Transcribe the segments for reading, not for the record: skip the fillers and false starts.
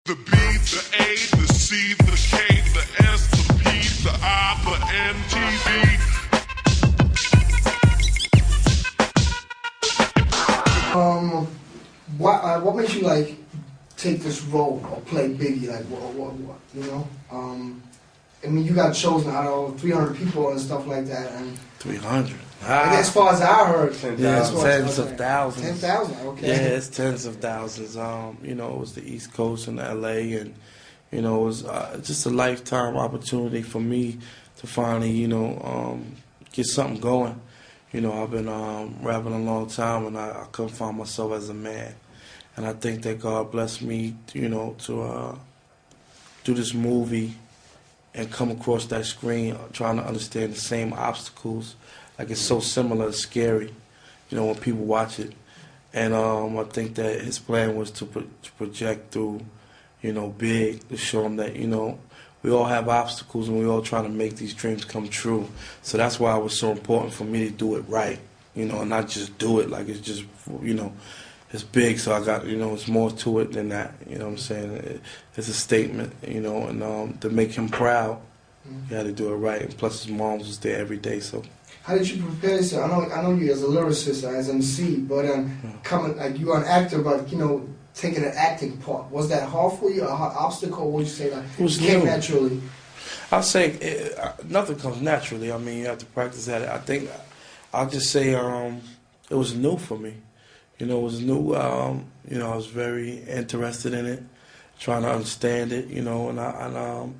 The B, the A, the C, the K, the S, the P, the I, the N, T, V. What makes you like take this role or play Biggie? Like what you know? I mean, you got chosen out of 300 people and stuff like that, and 300. as far as I heard, Yeah, tens of thousands. 10,000. Okay. Yeah, it's tens of thousands. You know, it was the East Coast and L.A. and you know, it was just a lifetime opportunity for me to finally, you know, get something going. You know, I've been rapping a long time, and I couldn't find myself as a man. And I think that God blessed me, you know, to do this movie and come across that screen trying to understand the same obstacles. Like, it's so similar, it's scary, you know, when people watch it. And I think that his plan was to project through, you know, Big, to show him that, you know, we all have obstacles and we all trying to make these dreams come true. So that's why it was so important for me to do it right, you know, and not just do it like it's just, you know, it's big, so I got, you know, it's more to it than that, you know what I'm saying? It's a statement, you know, and to make him proud, you had to do it right. And plus his mom was there every day, so. How did you prepare yourself? I know you as a lyricist, as MC, but coming, like, you are an actor, but, you know, taking an acting part, was that hard for you, a hard obstacle, or would you say that it came naturally? I'll say nothing comes naturally. I mean, you have to practice at it. I think I'll just say it was new for me. You know, it was new. You know, I was very interested in it, trying to understand it. You know, and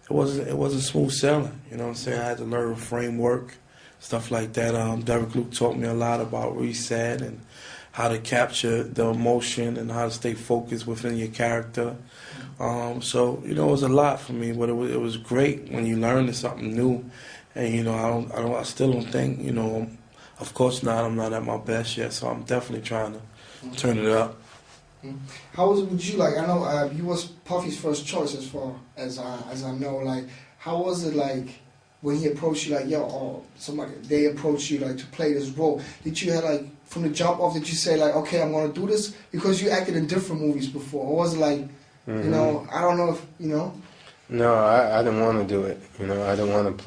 it wasn't smooth sailing. You know what I'm saying? I had to learn a framework, stuff like that. Derek Luke taught me a lot about reset and how to capture the emotion and how to stay focused within your character. So, you know, it was a lot for me, but it was great when you learn something new. And, you know, I still don't think, you know, of course not, I'm not at my best yet, so I'm definitely trying to turn it up. How was it with you? Like, I know you was Puffy's first choice as far as I know. Like, how was it like when he approached you, like, yo, or somebody, they approached you, like, to play this role? Did you have, like, from the jump off, did you say, like, okay, I'm going to do this? Because you acted in different movies before. Or was it like, you know, I don't know if, you know? No, I didn't want to do it. You know, I didn't want to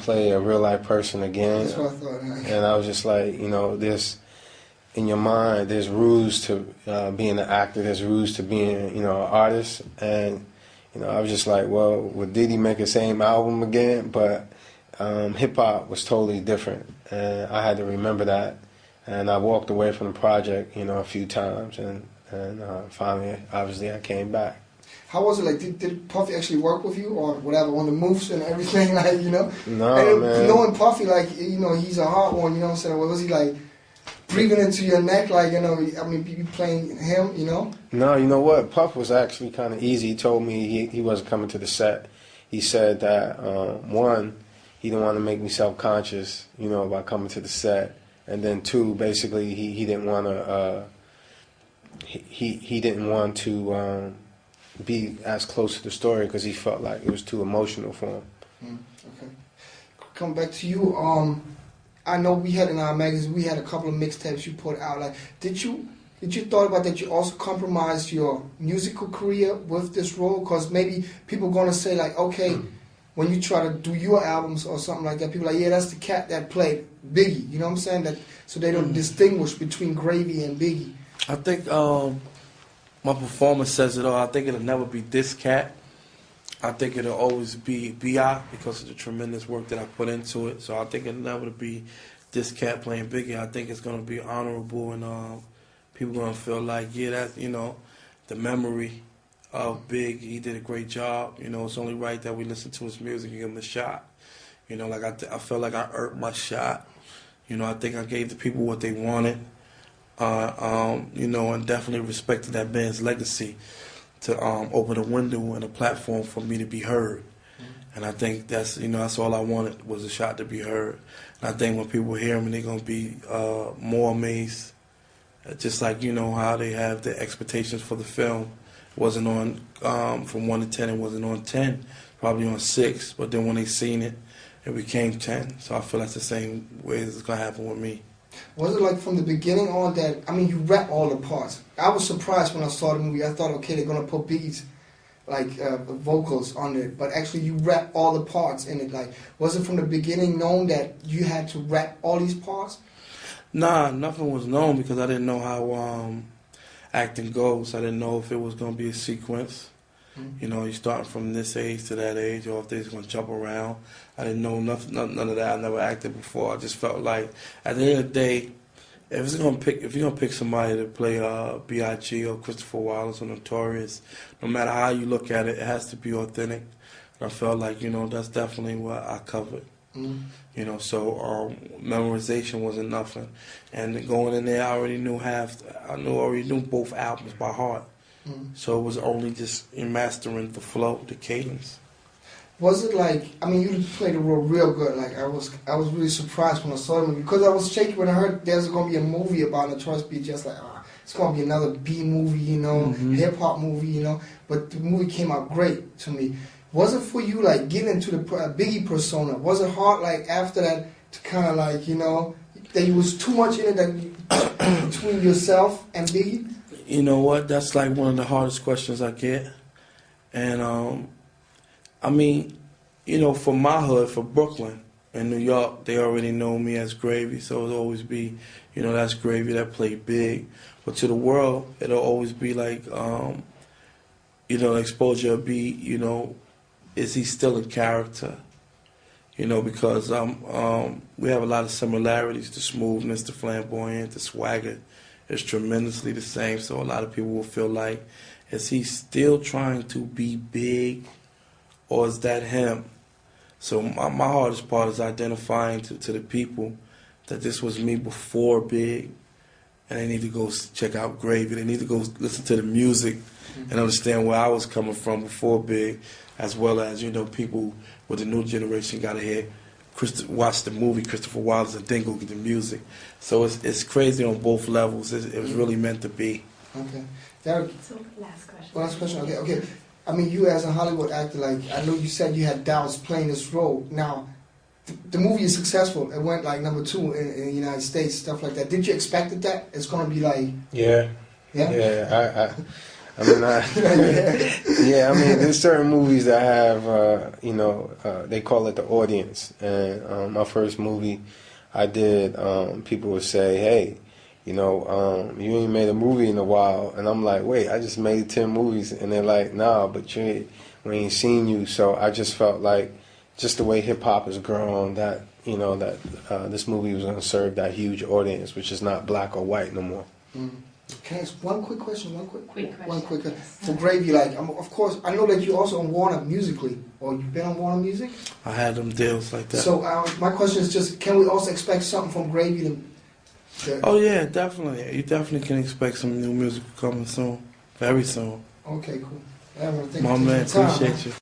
play a real life person again. That's what I thought. And I was just like, you know, in your mind, there's rules to being an actor, there's rules to being, you know, an artist. And, you know, I was just like, well, would Diddy make the same album again? But hip-hop was totally different. And I had to remember that. And I walked away from the project, you know, a few times. And finally, obviously, I came back. How was it? Like, did Puffy actually work with you or whatever on the moves and everything? Like, you know? No, and man. Knowing Puffy, like, you know, he's a hard one, you know what I'm saying? Was he, like, breathing into your neck, like, you know, I mean, you playing him, you know? No, you know what? Puff was actually kind of easy. He told me he wasn't coming to the set. He said that, one, he didn't want to make me self-conscious, you know, about coming to the set. And then two, basically, he didn't want to, he didn't want to be as close to the story because he felt like it was too emotional for him. Okay. Come back to you. I know we had in our magazine, we had a couple of mixtapes you put out. Like, did you thought about that you also compromised your musical career with this role? Because maybe people are going to say, like, okay, when you try to do your albums or something like that, people are like, yeah, that's the cat that played Biggie. You know what I'm saying? That so they don't distinguish between Gravy and Biggie. I think my performance says it all. I think it'll never be this cat. I think it'll always be B.I. because of the tremendous work that I put into it. So I think it'll never be this cat playing Biggie. I think it's going to be honorable and people going to feel like, yeah, that's, you know, the memory of Big. He did a great job. You know, it's only right that we listen to his music and give him a shot. You know, like I felt like I earned my shot. You know, I think I gave the people what they wanted. You know, and definitely respected that band's legacy to open a window and a platform for me to be heard. And I think that's, you know, that's all I wanted was a shot to be heard. And I think when people hear me, they're going to be more amazed. Just like, you know, how they have the expectations for the film. It wasn't on, from 1 to 10, it wasn't on 10, probably on 6. But then when they seen it, it became 10. So I feel that's the same way it's going to happen with me. Was it like from the beginning on that, I mean, you rap all the parts. I was surprised when I saw the movie. I thought, okay, they're going to put beats, like vocals on it, but actually you rap all the parts in it. Like, was it from the beginning known that you had to rap all these parts? Nah, nothing was known because I didn't know how acting goes. I didn't know if it was going to be a sequence. You know, you starting from this age to that age, or if they're going to jump around. I didn't know none of that. I never acted before. I just felt like at the end of the day, if you're gonna pick somebody to play B.I.G. or Christopher Wallace or Notorious, no matter how you look at it, it has to be authentic. And I felt like, you know, that's definitely what I covered. You know, so memorization wasn't nothing, and going in there, I already knew both albums by heart. So it was only just mastering the flow, the cadence. Was it like, I mean, you played the role real good. Like, I was really surprised when I saw the movie, because I was shaky when I heard there's going to be a movie about Notorious B. Just like, it's going to be another B movie, you know, hip hop movie, you know. But the movie came out great to me. Was it for you, like, getting into the Biggie persona? Was it hard, like, after that, to kind of like, you know, that you was too much in it that between yourself and Biggie? You know what? That's like one of the hardest questions I get. And, I mean, you know, for my hood, for Brooklyn and New York, they already know me as Gravy, so it'll always be, you know, that's Gravy, that played big. But to the world, it'll always be like, you know, exposure will be, you know, is he still in character? You know, because we have a lot of similarities, the smoothness, the flamboyant, the swagger is tremendously the same, so a lot of people will feel like, is he still trying to be big, or is that him? So my hardest part is identifying to the people that this was me before Big, and they need to go check out Gravy. They need to go listen to the music and understand where I was coming from before Big, as well as, you know, people with the new generation got to hear, watch the movie Christopher Wallace and then go get the music. So it's crazy on both levels. It was really meant to be. Okay. Derek, So last question. last question. Okay. I mean, you as a Hollywood actor, like, I know you said you had doubts playing this role. Now, the movie is successful. It went like #2 in the United States, stuff like that. Did you expect that it's going to be like? Yeah. I mean, yeah. I mean, there's certain movies that have, you know, they call it the audience. And my first movie I did, people would say, "Hey, you know, you ain't made a movie in a while," and I'm like, "Wait, I just made 10 movies," and they're like, "Nah, but we ain't seen you." So I just felt like, just the way hip hop has grown, that, you know, that this movie was going to serve that huge audience, which is not black or white no more. Can I ask one quick question? One quick question. Yes. For Gravy, like, of course, I know that you also on Warner musically, or you've been on Warner Music. I had them deals like that. So my question is just, can we also expect something from Gravy to Oh yeah, definitely. You definitely can expect some new music coming soon, very soon. Okay, cool. I want to thank My you for man, your time, appreciate you.